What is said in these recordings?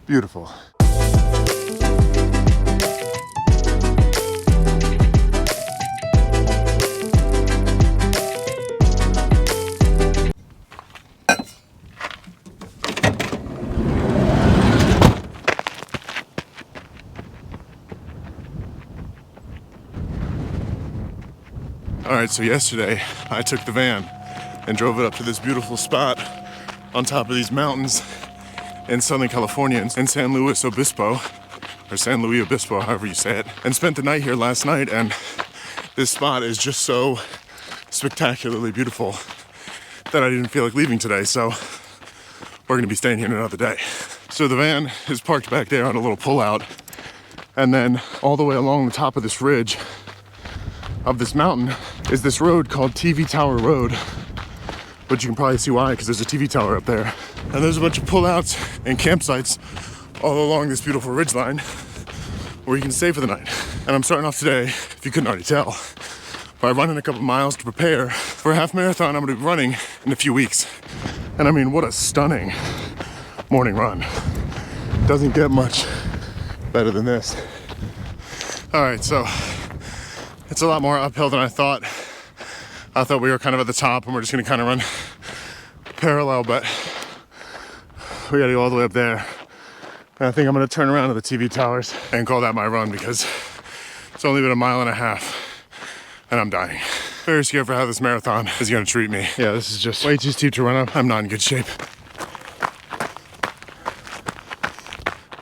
Beautiful. All right, so yesterday I took the van and drove it up to this beautiful spot on top of these mountains in Southern California in San Luis Obispo, or San Luis Obispo, however you say it, and spent the night here last night. And this spot is just so spectacularly beautiful that I didn't feel like leaving today, so we're gonna be staying here another day. So the van is parked back there on a little pullout, and then all the way along the top of this ridge of this mountain is this road called TV Tower Road, but you can probably see why, because there's a TV tower up there. And there's a bunch of pullouts and campsites all along this beautiful ridgeline where you can stay for the night. And I'm starting off today, if you couldn't already tell, by running a couple miles to prepare for a half marathon I'm gonna be running in a few weeks. And I mean, what a stunning morning run. Doesn't get much better than this. All right, so it's a lot more uphill than I thought. I thought we were kind of at the top and we're just gonna kind of run parallel, but we gotta go all the way up there. And I think I'm gonna turn around to the TV towers and call that my run, because it's only been a mile and a half and I'm dying. Very scared for how this marathon is gonna treat me. Yeah, this is just way too steep to run up. I'm not in good shape.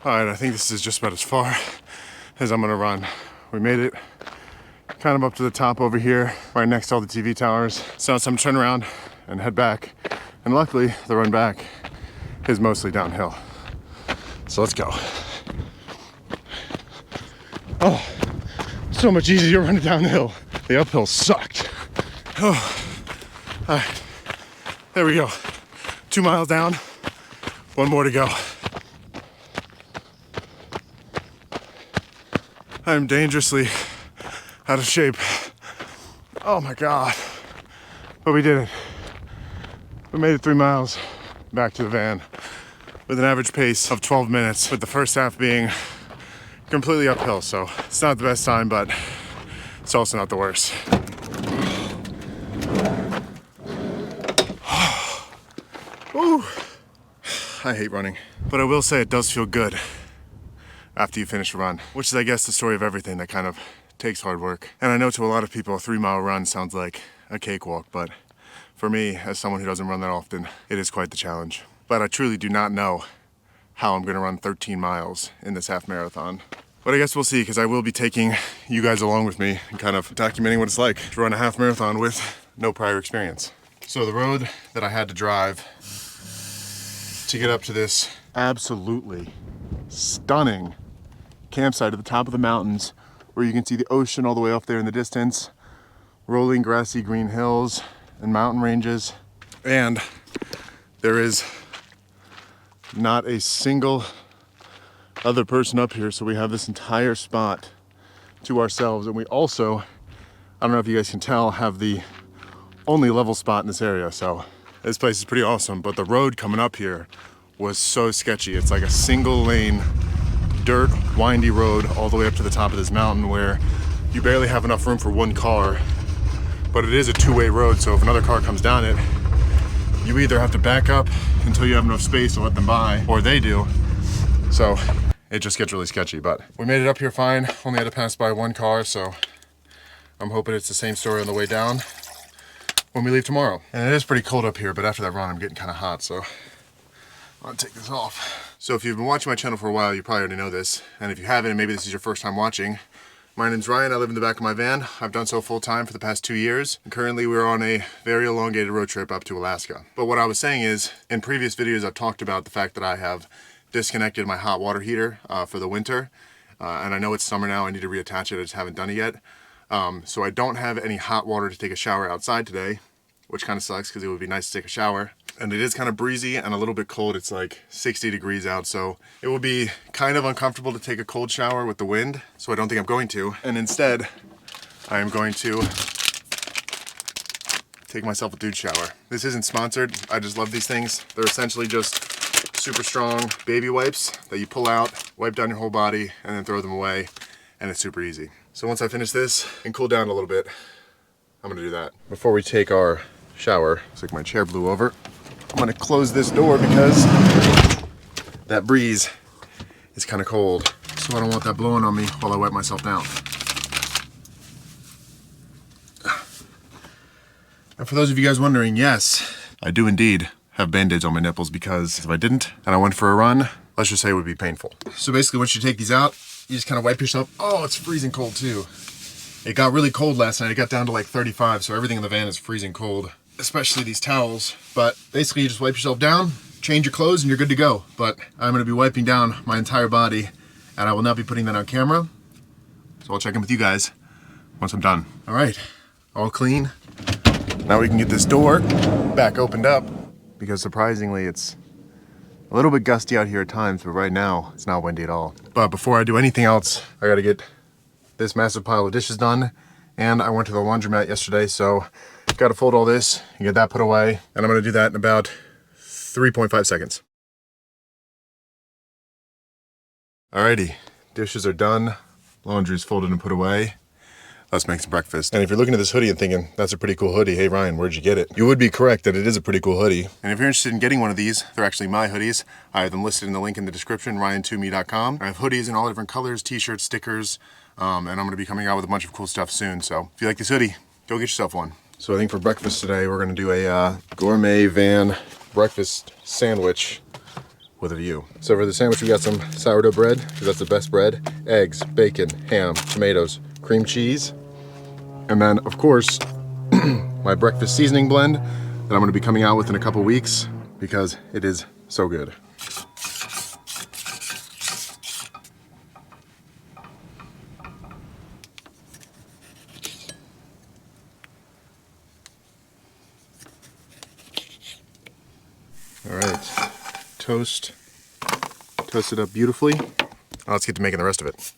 All right, I think this is just about as far as I'm gonna run. We made it kind of up to the top over here, right next to all the TV towers. So it's time to turn around and head back. And luckily, the run back is mostly downhill. So let's go. Oh, so much easier running downhill. The uphill sucked. Oh, all right, there we go. 2 miles down, 1 more to go. I'm dangerously out of shape. Oh my God. But we did it. We made it 3 miles back to the van with an average pace of 12 minutes, with the first half being completely uphill. So it's not the best time, but it's also not the worst. Ooh. I hate running, but I will say it does feel good after you finish a run, which is, I guess, the story of everything that kind of takes hard work. And I know to a lot of people, a 3-mile run sounds like a cakewalk, but for me, as someone who doesn't run that often, it is quite the challenge. But I truly do not know how I'm gonna run 13 miles in this half marathon. But I guess we'll see, because I will be taking you guys along with me and kind of documenting what it's like to run a half marathon with no prior experience. So the road that I had to drive to get up to this absolutely stunning campsite at the top of the mountains, where you can see the ocean all the way off there in the distance, rolling grassy green hills and mountain ranges. And there is not a single other person up here, so we have this entire spot to ourselves. And we also, I don't know if you guys can tell, have the only level spot in this area. So this place is pretty awesome, but the road coming up here was so sketchy. It's like a single lane dirt, windy road all the way up to the top of this mountain, where you barely have enough room for 1 car, but it is a 2-way road. So if another car comes down it, you either have to back up until you have enough space to let them by, or they do. So it just gets really sketchy, but we made it up here fine. Only had to pass by 1 car, so I'm hoping it's the same story on the way down when we leave tomorrow. And it is pretty cold up here, but after that run, I'm getting kind of hot, so I'm gonna take this off. So if you've been watching my channel for a while, you probably already know this. And if you haven't, and maybe this is your first time watching, my name's Ryan. I live in the back of my van. I've done so full time for the past 2 years. And currently we're on a very elongated road trip up to Alaska. But what I was saying is, in previous videos, I've talked about the fact that I have disconnected my hot water heater for the winter. And I know it's summer now, I need to reattach it, I just haven't done it yet. So I don't have any hot water to take a shower outside today, which kind of sucks because it would be nice to take a shower. And it is kind of breezy and a little bit cold. It's like 60 degrees out, so it will be kind of uncomfortable to take a cold shower with the wind, so I don't think I'm going to. And instead, I am going to take myself a dude shower. This isn't sponsored. I just love these things. They're essentially just super strong baby wipes that you pull out, wipe down your whole body, and then throw them away. And it's super easy. So once I finish this and cool down a little bit, I'm gonna do that. Before we take our shower, looks like my chair blew over. I'm gonna close this door because that breeze is kind of cold. So I don't want that blowing on me while I wipe myself down. And for those of you guys wondering, yes, I do indeed have band-aids on my nipples because if I didn't and I went for a run, let's just say it would be painful. So basically once you take these out, you just kind of wipe yourself. Oh, it's freezing cold too. It got really cold last night. It got down to like 35, so everything in the van is freezing cold, especially these towels. But basically you just wipe yourself down, change your clothes, and you're good to go. But I'm gonna be wiping down my entire body, and I will not be putting that on camera. So I'll check in with you guys once I'm done. All right, all clean. Now we can get this door back opened up because surprisingly it's a little bit gusty out here at times, but right now it's not windy at all. But before I do anything else, I gotta get this massive pile of dishes done. And I went to the laundromat yesterday, so gotta fold all this and get that put away. And I'm gonna do that in about 3.5 seconds. Alrighty, dishes are done. Laundry's folded and put away. Let's make some breakfast. And if you're looking at this hoodie and thinking, that's a pretty cool hoodie, hey Ryan, where'd you get it? You would be correct that it is a pretty cool hoodie. And if you're interested in getting one of these, they're actually my hoodies. I have them listed in the link in the description, ryan2me.com. I have hoodies in all different colors, t-shirts, stickers, and I'm gonna be coming out with a bunch of cool stuff soon. So if you like this hoodie, go get yourself one. So I think for breakfast today, we're gonna do a gourmet van breakfast sandwich with a view. So for the sandwich, we got some sourdough bread, because that's the best bread, eggs, bacon, ham, tomatoes, cream cheese, and then, of course, my breakfast seasoning blend that I'm gonna be coming out with in a couple weeks because it is so good. All right, toast it up beautifully. Now let's get to making the rest of it.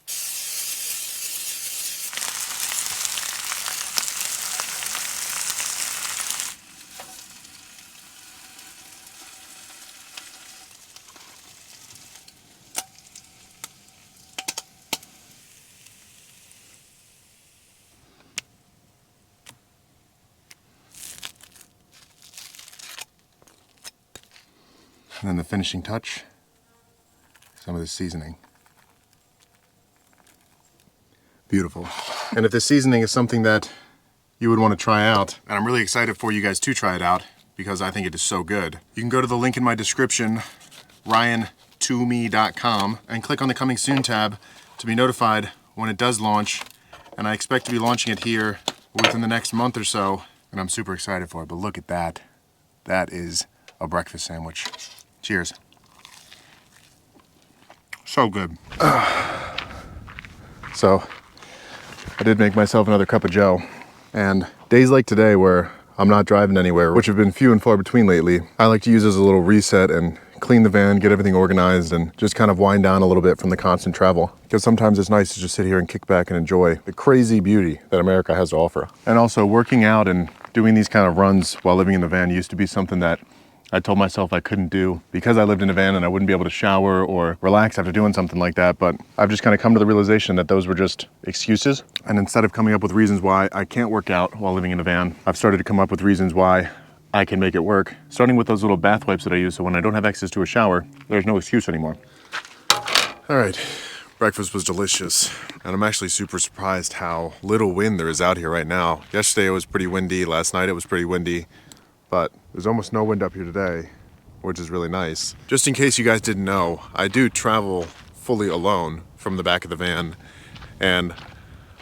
And then the finishing touch, some of the seasoning. Beautiful. And if the seasoning is something that you would want to try out, and I'm really excited for you guys to try it out because I think it is so good, you can go to the link in my description, ryan2me.com, and click on the Coming Soon tab to be notified when it does launch. And I expect to be launching it here within the next month or so, and I'm super excited for it. But look at that. That is a breakfast sandwich. Cheers. So good. So, I did make myself another cup of joe. And days like today where I'm not driving anywhere, which have been few and far between lately, I like to use as a little reset and clean the van, get everything organized, and just kind of wind down a little bit from the constant travel. Because sometimes it's nice to just sit here and kick back and enjoy the crazy beauty that America has to offer. And also working out and doing these kind of runs while living in the van used to be something that I told myself I couldn't do because I lived in a van and I wouldn't be able to shower or relax after doing something like that. But I've just kind of come to the realization that those were just excuses. And instead of coming up with reasons why I can't work out while living in a van, I've started to come up with reasons why I can make it work. Starting with those little bath wipes that I use, so when I don't have access to a shower, there's no excuse anymore. All right, breakfast was delicious. And I'm actually super surprised how little wind there is out here right now. Yesterday it was pretty windy, last night it was pretty windy. But there's almost no wind up here today, which is really nice. Just in case you guys didn't know, I do travel fully alone from the back of the van. And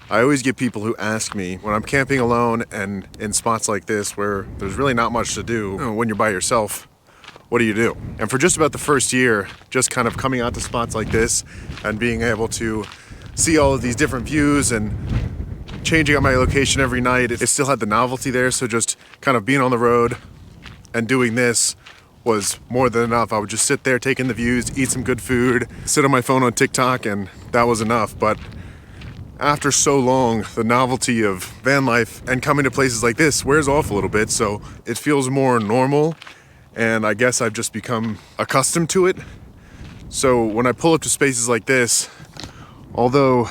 I always get people who ask me, when I'm camping alone and in spots like this where there's really not much to do, when you're by yourself, what do you do? And for just about the first year, just kind of coming out to spots like this and being able to see all of these different views and changing up my location every night, it still had the novelty there. So just kind of being on the road and doing this was more than enough. I would just sit there taking the views, eat some good food, sit on my phone on TikTok, and that was enough. But after so long, the novelty of van life and coming to places like this wears off a little bit, so it feels more normal, and I guess I've just become accustomed to it. So when I pull up to spaces like this, although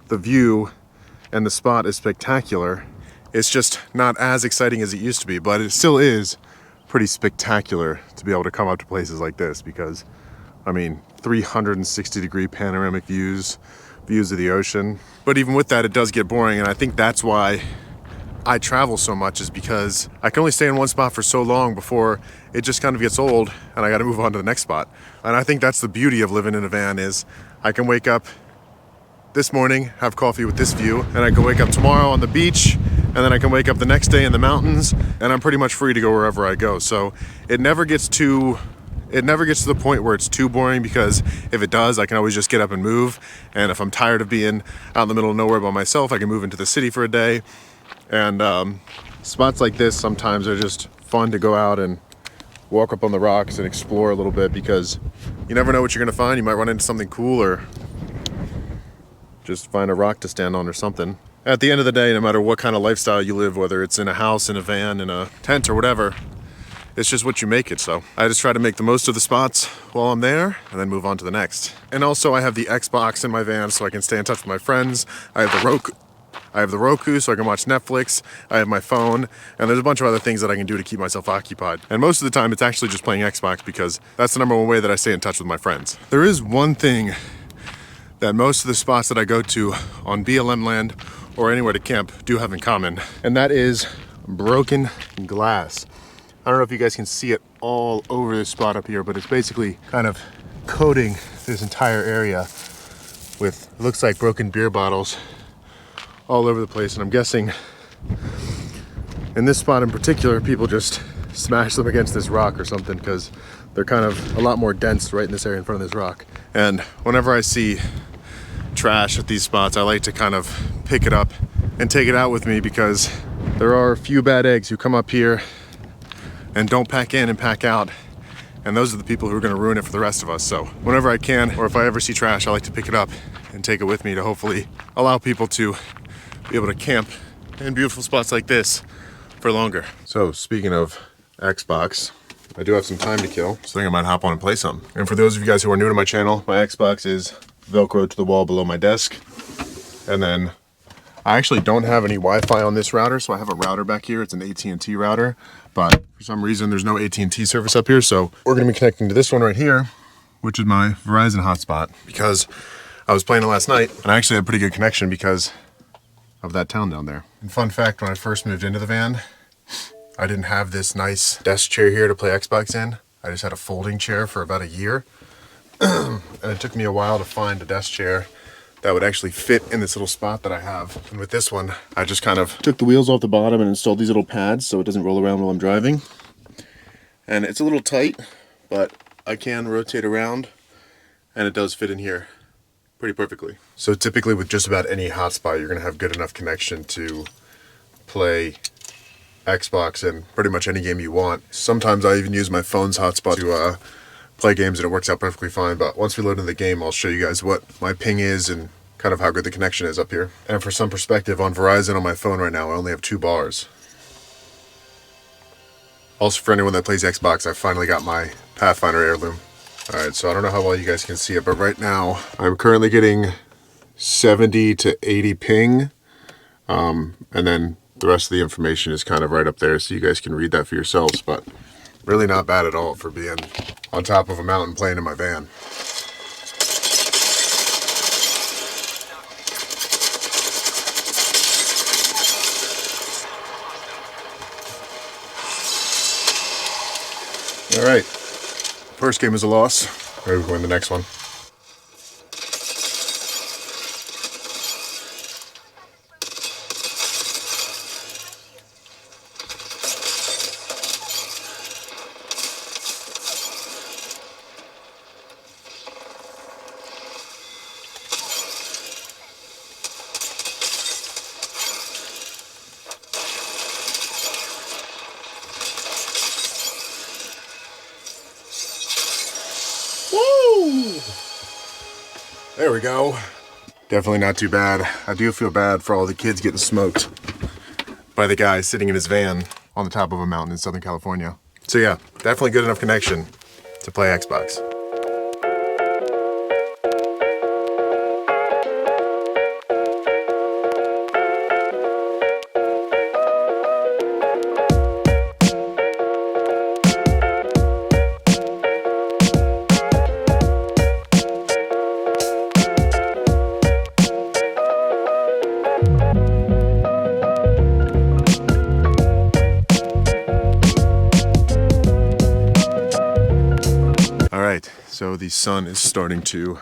the view and the spot is spectacular, it's just not as exciting as it used to be, but it still is pretty spectacular to be able to come up to places like this because, I mean, 360-degree panoramic views of the ocean. But even with that, it does get boring, and I think that's why I travel so much, is because I can only stay in one spot for so long before it just kind of gets old and I got to move on to the next spot. And I think that's the beauty of living in a van, is I can wake up this morning, have coffee with this view, and I can wake up tomorrow on the beach, and then I can wake up the next day in the mountains, and I'm pretty much free to go wherever I go. So it never gets to the point where it's too boring, because if it does, I can always just get up and move. And if I'm tired of being out in the middle of nowhere by myself, I can move into the city for a day. And spots like this sometimes are just fun to go out and walk up on the rocks and explore a little bit, because you never know what you're gonna find. You might run into something cool, or just find a rock to stand on or something. At the end of the day, no matter what kind of lifestyle you live, whether it's in a house, in a van, in a tent, or whatever, it's just what you make it. So I just try to make the most of the spots while I'm there and then move on to the next. And also I have the Xbox in my van so I can stay in touch with my friends. I have the Roku so I can watch Netflix. I have my phone, and there's a bunch of other things that I can do to keep myself occupied. And most of the time it's actually just playing Xbox, because that's the number one way that I stay in touch with my friends. There is one thing that most of the spots that I go to on BLM land or anywhere to camp do have in common, and that is broken glass. I don't know if you guys can see it all over this spot up here, but it's basically kind of coating this entire area with, it looks like broken beer bottles all over the place. And I'm guessing in this spot in particular, people just smash them against this rock or something, because they're kind of a lot more dense right in this area in front of this rock. And whenever I see trash at these spots, I like to kind of pick it up and take it out with me, because there are a few bad eggs who come up here and don't pack in and pack out, and those are the people who are going to ruin it for the rest of us. So whenever I can, or if I ever see trash, I like to pick it up and take it with me to hopefully allow people to be able to camp in beautiful spots like this for longer. So speaking of Xbox, I do have some time to kill, so I think I might hop on and play some. And for those of you guys who are new to my channel, my Xbox is Velcro to the wall below my desk. And then I actually don't have any Wi-Fi on this router, so I have a router back here. It's an AT&T router, but for some reason there's no AT&T service up here, so we're gonna be connecting to this one right here, which is my Verizon hotspot, because I was playing it last night and I actually had a pretty good connection because of that town down there. And fun fact, when I first moved into the van, I didn't have this nice desk chair here to play Xbox in. I just had a folding chair for about a year. And it took me a while to find a desk chair that would actually fit in this little spot that I have. And with this one, I just kind of took the wheels off the bottom and installed these little pads so it doesn't roll around while I'm driving. And it's a little tight, but I can rotate around and it does fit in here pretty perfectly. So typically with just about any hotspot, you're gonna have good enough connection to play Xbox and pretty much any game you want. Sometimes I even use my phone's hotspot to play games, and it works out perfectly fine. But once we load into the game, I'll show you guys what my ping is and kind of how good the connection is up here. And for some perspective, on Verizon on my phone right now, I only have 2 bars. Also, for anyone that plays Xbox, I finally got my Pathfinder heirloom. Alright, so I don't know how well you guys can see it, but right now I'm currently getting 70 to 80 ping, and then the rest of the information is kind of right up there, so you guys can read that for yourselves. But really not bad at all for being on top of a mountain playing in my van. All right, first game is a loss. Maybe we can win the next one. Woo! There we go. Definitely not too bad. I do feel bad for all the kids getting smoked by the guy sitting in his van on the top of a mountain in Southern California. So yeah, definitely good enough connection to play Xbox. Alright, so the sun is starting to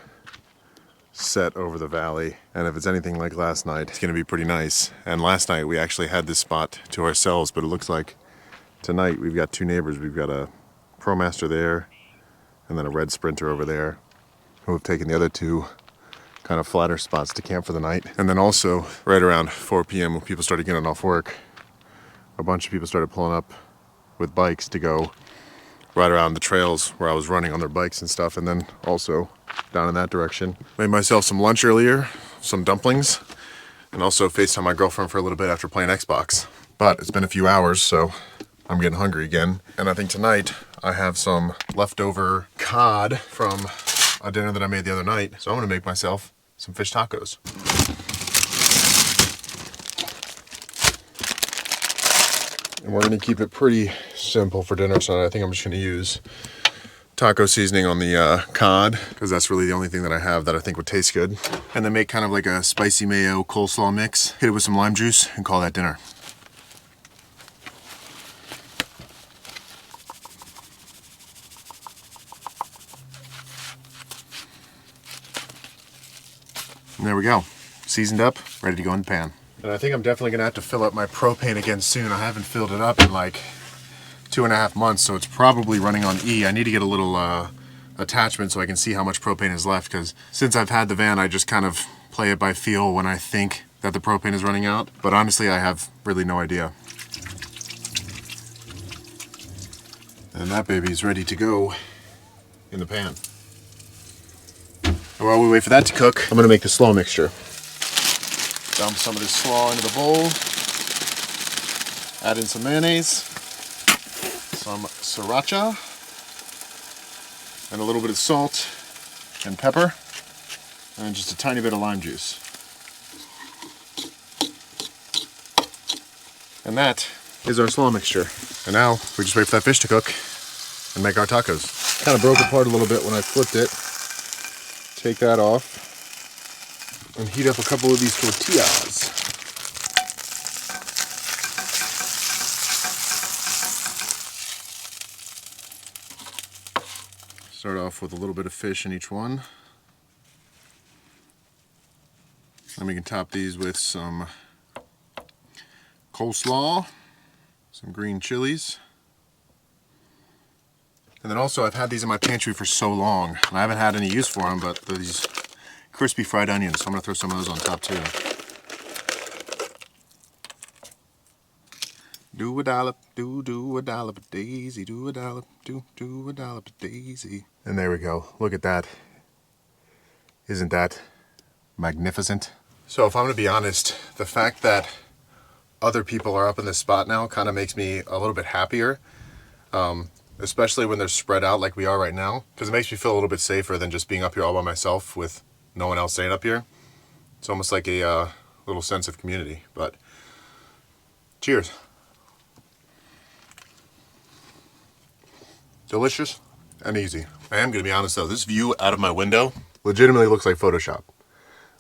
set over the valley, and if it's anything like last night, it's going to be pretty nice. And last night we actually had this spot to ourselves, but it looks like tonight we've got two neighbors. We've got a ProMaster there, and then a red Sprinter over there, who have taken the other two kind of flatter spots to camp for the night. And then also, right around 4 p.m. when people started getting off work, a bunch of people started pulling up with bikes to go right around the trails where I was running on their bikes and stuff, and then also down in that direction. Made myself some lunch earlier, some dumplings, and also FaceTime my girlfriend for a little bit after playing Xbox. But it's been a few hours, so I'm getting hungry again. And I think tonight I have some leftover cod from a dinner that I made the other night, so I'm gonna make myself some fish tacos. And we're gonna keep it pretty simple for dinner tonight. I think I'm just gonna use taco seasoning on the cod, because that's really the only thing that I have that I think would taste good. And then make kind of like a spicy mayo coleslaw mix, hit it with some lime juice, and call that dinner. And there we go, seasoned up, ready to go in the pan. And I think I'm definitely gonna have to fill up my propane again soon. I haven't filled it up in like 2.5 months, so it's probably running on E. I need to get a little attachment so I can see how much propane is left, because since I've had the van, I just kind of play it by feel when I think that the propane is running out. But honestly, I have really no idea. And that baby's ready to go in the pan. And while we wait for that to cook, I'm gonna make the slaw mixture. Dump some of this slaw into the bowl. Add in some mayonnaise, some sriracha, and a little bit of salt and pepper, and just a tiny bit of lime juice. And that is our slaw mixture. And now we just wait for that fish to cook and make our tacos. Kind of broke apart a little bit when I flipped it. Take that off and heat up a couple of these tortillas. Start off with a little bit of fish in each one. Then we can top these with some coleslaw, some green chilies. And then also, I've had these in my pantry for so long, and I haven't had any use for them, but these crispy fried onions, so I'm gonna throw some of those on top too. Do a dollop, do a dollop of daisy, do a dollop, do a dollop of daisy. And there we go, look at that. Isn't that magnificent? So if I'm gonna be honest, the fact that other people are up in this spot now kind of makes me a little bit happier. Especially when they're spread out like we are right now, because it makes me feel a little bit safer than just being up here all by myself with no one else staying up here. It's almost like a little sense of community. But cheers. Delicious and easy. I am gonna be honest though, this view out of my window legitimately looks like Photoshop.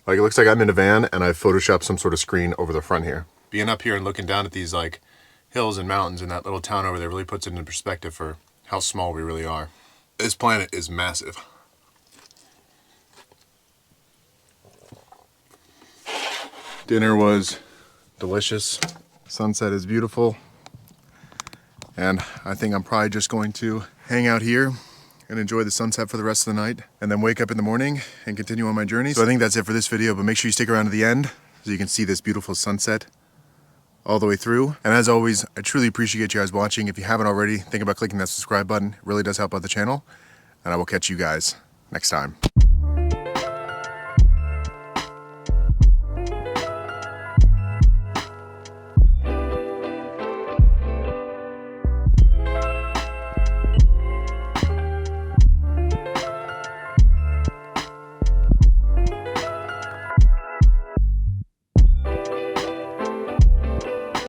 Like, it looks like I'm in a van and I've photoshopped some sort of screen over the front here. Being up here and looking down at these like hills and mountains in that little town over there really puts it into perspective for how small we really are. This planet is massive. Dinner was delicious. Sunset is beautiful. And I think I'm probably just going to hang out here and enjoy the sunset for the rest of the night, and then wake up in the morning and continue on my journey. So I think that's it for this video, but make sure you stick around to the end so you can see this beautiful sunset all the way through. And as always, I truly appreciate you guys watching. If you haven't already, think about clicking that subscribe button. It really does help out the channel. And I will catch you guys next time.